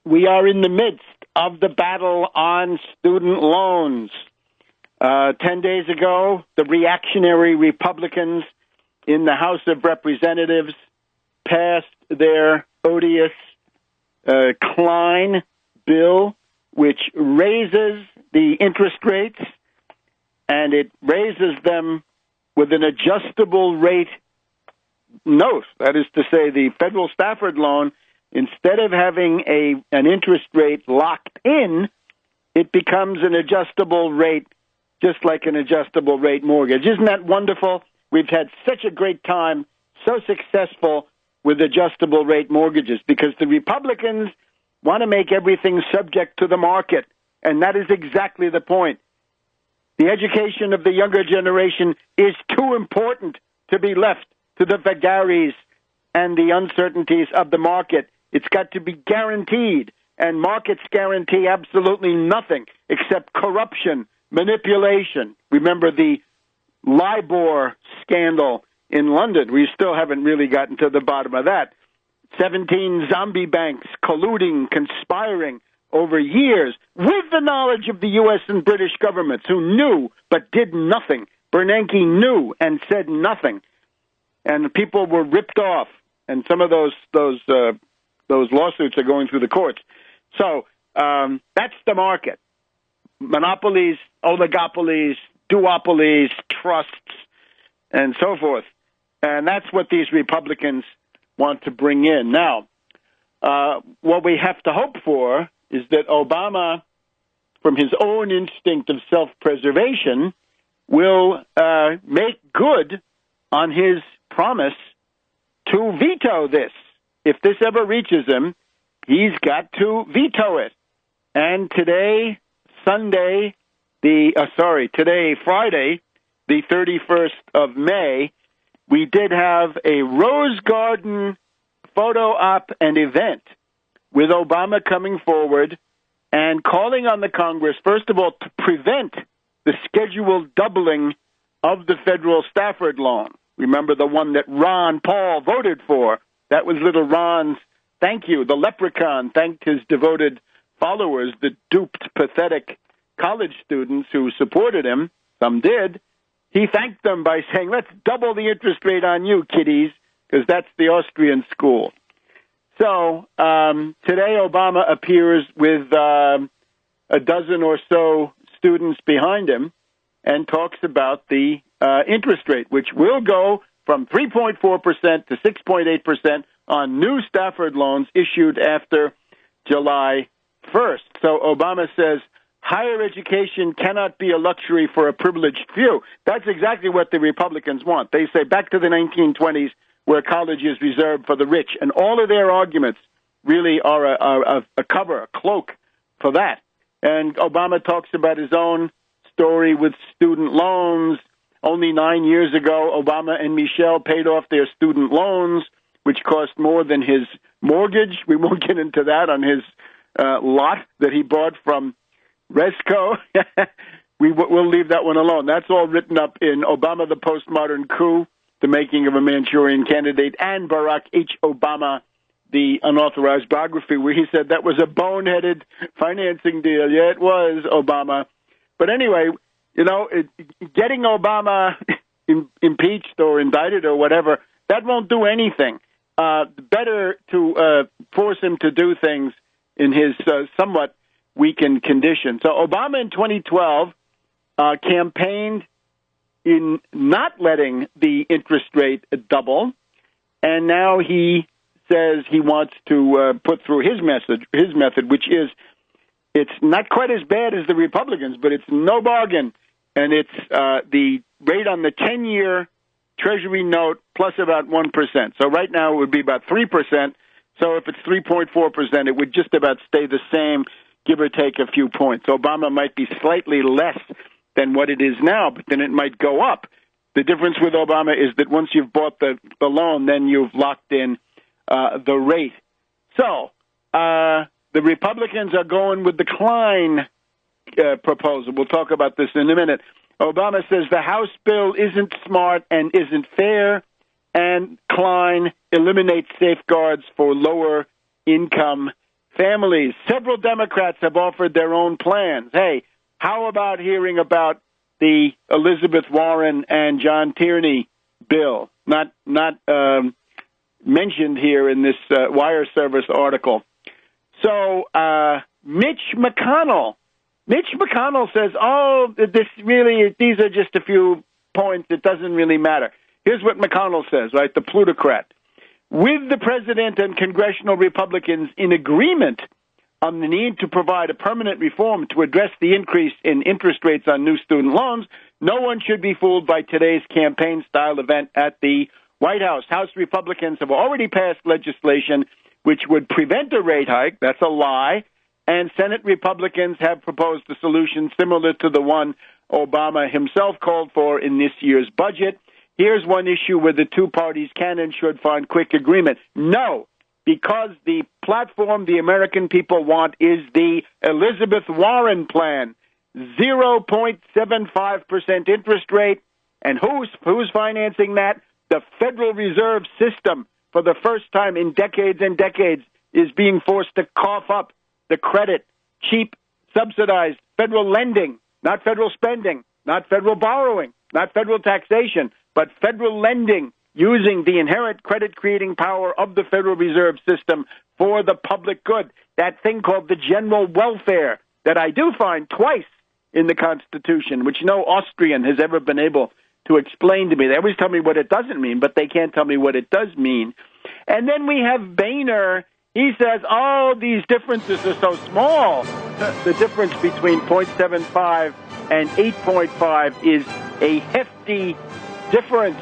we are in the midst of the battle on student loans. 10 days ago, the reactionary Republicans in the House of Representatives passed their odious Klein bill, which raises the interest rates, and it raises them with an adjustable rate note. That is to say, the federal Stafford loan, instead of having an interest rate locked in, it becomes an adjustable rate, just like an adjustable rate mortgage. Isn't that wonderful? We've had such a great time, so successful with adjustable rate mortgages, because the Republicans want to make everything subject to the market, and that is exactly the point. The education of the younger generation is too important to be left to the vagaries and the uncertainties of the market. It's got to be guaranteed, and markets guarantee absolutely nothing except corruption, manipulation. Remember the LIBOR scandal in London. We still haven't really gotten to the bottom of that. 17 zombie banks colluding, conspiring over years with the knowledge of the U.S. and British governments, who knew but did nothing. Bernanke knew and said nothing. And people were ripped off. And some of those lawsuits are going through the courts. So that's the market. Monopolies, oligopolies, duopolies, trusts, and so forth. And that's what these Republicans want to bring in. Now, what we have to hope for is that Obama, from his own instinct of self-preservation, will make good on his promise to veto this. If this ever reaches him, he's got to veto it. And today, Friday, the 31st of May, we did have a Rose Garden photo op and event with Obama coming forward and calling on the Congress, first of all, to prevent the scheduled doubling of the federal Stafford loan. Remember the one that Ron Paul voted for? That was little Ron's thank you. The leprechaun thanked his devoted followers, the duped, pathetic college students who supported him. Some did. He thanked them by saying, let's double the interest rate on you, kiddies, because that's the Austrian school. So today Obama appears with a dozen or so students behind him and talks about the interest rate, which will go from 3.4% to 6.8% on new Stafford loans issued after July 1st. So Obama says higher education cannot be a luxury for a privileged few. That's exactly what the Republicans want. They say back to the 1920s, where college is reserved for the rich. And all of their arguments really are a cover, a cloak for that. And Obama talks about his own story with student loans. Only 9 years ago, Obama and Michelle paid off their student loans, which cost more than his mortgage. We won't get into that on his lot that he bought from Resco. We'll leave that one alone. That's all written up in Obama, the Postmodern Coup, The Making of a Manchurian Candidate, and Barack H. Obama, the unauthorized biography, where he said that was a boneheaded financing deal. Yeah, it was, Obama. But anyway, you know, getting Obama impeached or indicted or whatever, that won't do anything. Better to force him to do things in his somewhat weakened condition. So Obama in 2012 campaigned in not letting the interest rate double, and now he says he wants to put through his method, which is it's not quite as bad as the Republicans, but it's no bargain, and it's the rate on the 10-year Treasury note plus about 1%. So right now it would be about 3%. So if it's 3.4%, it would just about stay the same, give or take a few points. Obama might be slightly less than what it is now, but then it might go up. The difference with Obama is that once you've bought the loan, then you've locked in the rate. So the Republicans are going with the Klein proposal. We'll talk about this in a minute. Obama says the House bill isn't smart and isn't fair, and Klein eliminates safeguards for lower-income families. Several Democrats have offered their own plans. Hey, how about hearing about the Elizabeth Warren and John Tierney bill? Not mentioned here in this wire service article. So Mitch McConnell says, these are just a few points. It doesn't really matter. Here's what McConnell says, right, the plutocrat. With the president and congressional Republicans in agreement on the need to provide a permanent reform to address the increase in interest rates on new student loans, no one should be fooled by today's campaign-style event at the White House. House Republicans have already passed legislation which would prevent a rate hike. That's a lie. And Senate Republicans have proposed a solution similar to the one Obama himself called for in this year's budget. Here's one issue where the two parties can and should find quick agreement. No, because the platform the American people want is the Elizabeth Warren plan, 0.75% interest rate. And who's financing that? The Federal Reserve System, for the first time in decades and decades, is being forced to cough up the credit, cheap, subsidized federal lending, not federal spending, not federal borrowing, not federal taxation, but federal lending using the inherent credit-creating power of the Federal Reserve System for the public good. That thing called the general welfare that I do find twice in the Constitution, which no Austrian has ever been able to explain to me. They always tell me what it doesn't mean, but they can't tell me what it does mean. And then we have Boehner. He says, these differences are so small. The difference between 0.75 and 8.5 is a hefty difference.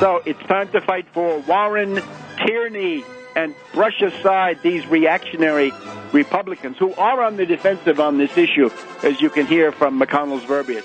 So it's time to fight for Warren, Tierney, and brush aside these reactionary Republicans who are on the defensive on this issue, as you can hear from McConnell's verbiage.